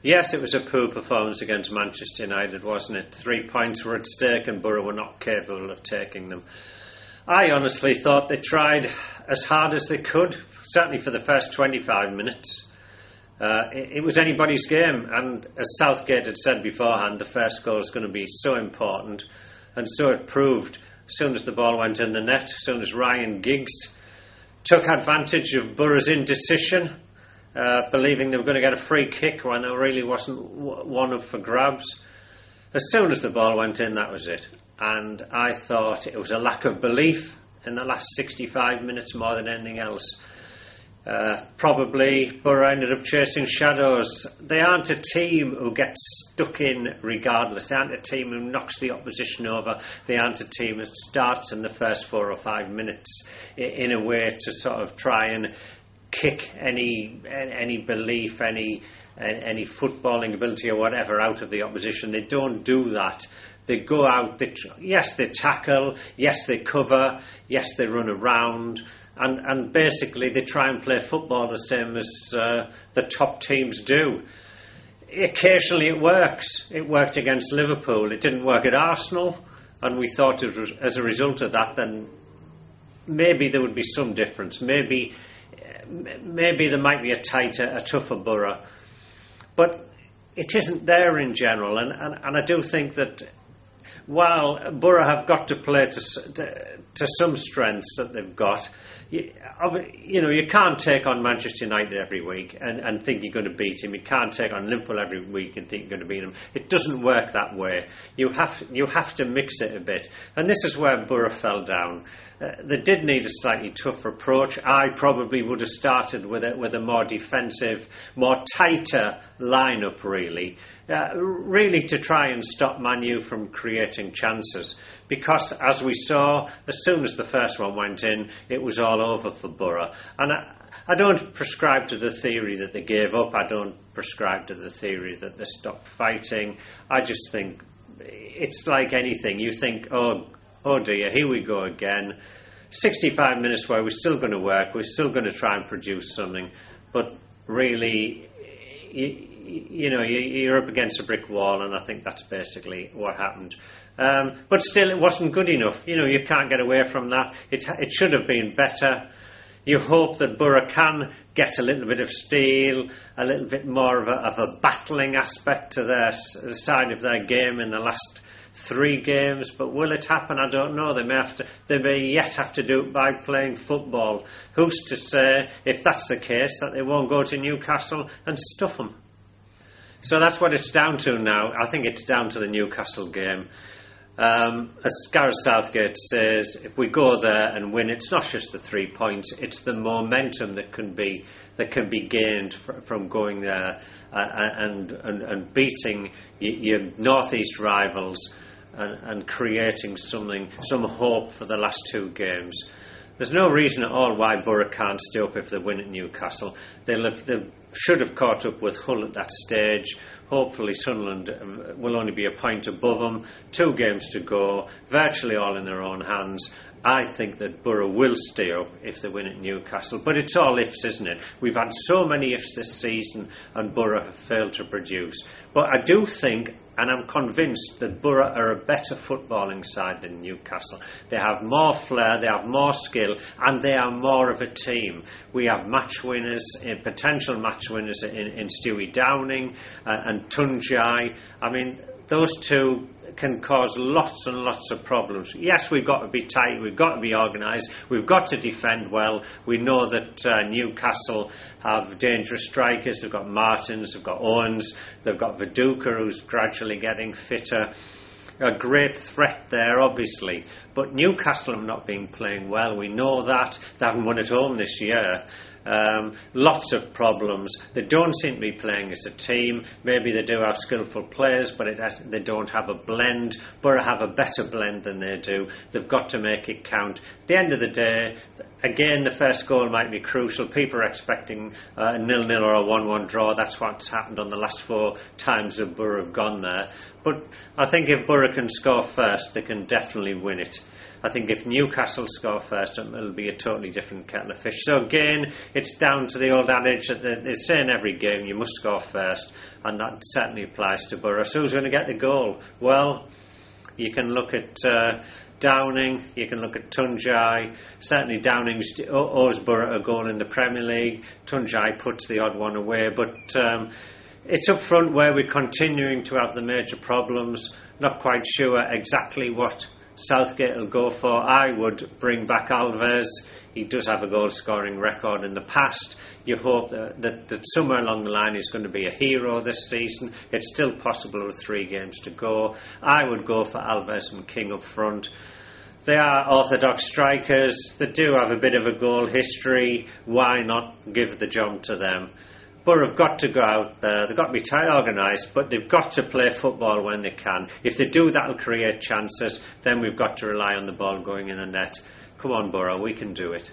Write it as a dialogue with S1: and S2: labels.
S1: Yes, it was a poor performance against Manchester United, wasn't it? 3 points were at stake and Boro were not capable of taking them. I honestly thought they tried as hard as they could, certainly for the first 25 minutes. It was anybody's game, and as Southgate had said beforehand, the first goal is going to be so important, and so it proved. As soon as the ball went in the net, as soon as Ryan Giggs took advantage of Boro's indecision, believing they were going to get a free kick when there really wasn't one up for grabs, as soon as the ball went in, that was it. And I thought it was a lack of belief in the last 65 minutes more than anything else. Probably Boro ended up chasing shadows. They aren't a team who gets stuck in regardless. They aren't a team who knocks the opposition over. They aren't a team that starts in the first 4 or 5 minutes in a way to sort of try and kick any belief, any footballing ability or whatever out of the opposition. They don't do that. They go out, yes, they tackle, yes, they cover, yes, they run around, and basically they try and play football the same as the top teams do. Occasionally it works. It worked against Liverpool. It didn't work at Arsenal, and we thought it was, as a result of that, then maybe there would be some difference. Maybe there might be a tougher Boro. But it isn't there in general, and I do think that while Boro have got to play to some strengths that they've got, you can't take on Manchester United every week and think you're going to beat him. You can't take on Liverpool every week and think you're going to beat him. It doesn't work that way. You have to mix it a bit, and this is where Boro fell down. They did need a slightly tougher approach. I probably would have started with a more defensive, more tighter lineup, really to try and stop Man U from creating chances. Because, as we saw, as soon as the first one went in, it was all over for Boro. And I don't prescribe to the theory that they gave up. I don't prescribe to the theory that they stopped fighting. I just think it's like anything. You think, oh dear, here we go again. 65 minutes where we're still going to work, we're still going to try and produce something, but really, you're up against a brick wall, and I think that's basically what happened. But still, it wasn't good enough. You can't get away from that. It should have been better. You hope that Boro can get a little bit of steel, a little bit more of a battling aspect to the side of their game in the last 3 games, but will it happen? I don't know. They may yet have to do it by playing football. Who's to say, if that's the case, that they won't go to Newcastle and stuff them? So that's what it's down to now. I think it's down to the Newcastle game. As Gareth Southgate says, if we go there and win, it's not just the 3 points, it's the momentum that can be gained from going there and beating your northeast rivals and creating some hope for the last 2 games. There's no reason at all why Boro can't stay up if they win at Newcastle. They should have caught up with Hull at that stage. Hopefully Sunderland will only be a point above them. 2 games to go, virtually all in their own hands. I think that Boro will stay up if they win at Newcastle. But it's all ifs, isn't it? We've had so many ifs this season and Boro have failed to produce. But I do think, and I'm convinced, that Boro are a better footballing side than Newcastle. They have more flair, they have more skill, and they are more of a team. We have match winners, potential match winners in Stewie Downing and Tunjai. I mean, those two can cause lots and lots of problems. Yes, we've got to be tight, we've got to be organised, we've got to defend well. We know that Newcastle have dangerous strikers. They've got Martins, they've got Owens, they've got Viduka, who's gradually getting fitter. A great threat there, obviously, but Newcastle have not been playing well. We know that. They haven't won at home this year. Lots of problems. They don't seem to be playing as a team. Maybe they do have skillful players, but they don't have a blend. Boro have a better blend than they do. They've got to make it count. At the end of the day, again, the first goal might be crucial. People are expecting a 0-0 or a 1-1 draw. That's what's happened on the last 4 times that Boro have gone there. But I think if Boro can score first, they can definitely win it. I think if Newcastle score first, it'll be a totally different kettle of fish. So again, it's down to the old adage that they say in every game, you must score first, and that certainly applies to Boro. So who's going to get the goal? Well, you can look at Downing, you can look at Tunjai. Certainly Downing owes Boro a goal in the Premier League. Tunjai puts the odd one away, but it's up front where we're continuing to have the major problems. Not quite sure exactly what Southgate will go for. I would bring back Alves. He does have a goal scoring record in the past. You hope that somewhere along the line he's going to be a hero this season. It's still possible with 3 games to go. I would go for Alves and King up front. They are orthodox strikers. They do have a bit of a goal history. Why not give the job to them? Boro have got to go out there. They've got to be organised, but they've got to play football when they can. If they do, that'll create chances. Then we've got to rely on the ball going in the net. Come on, Boro, we can do it.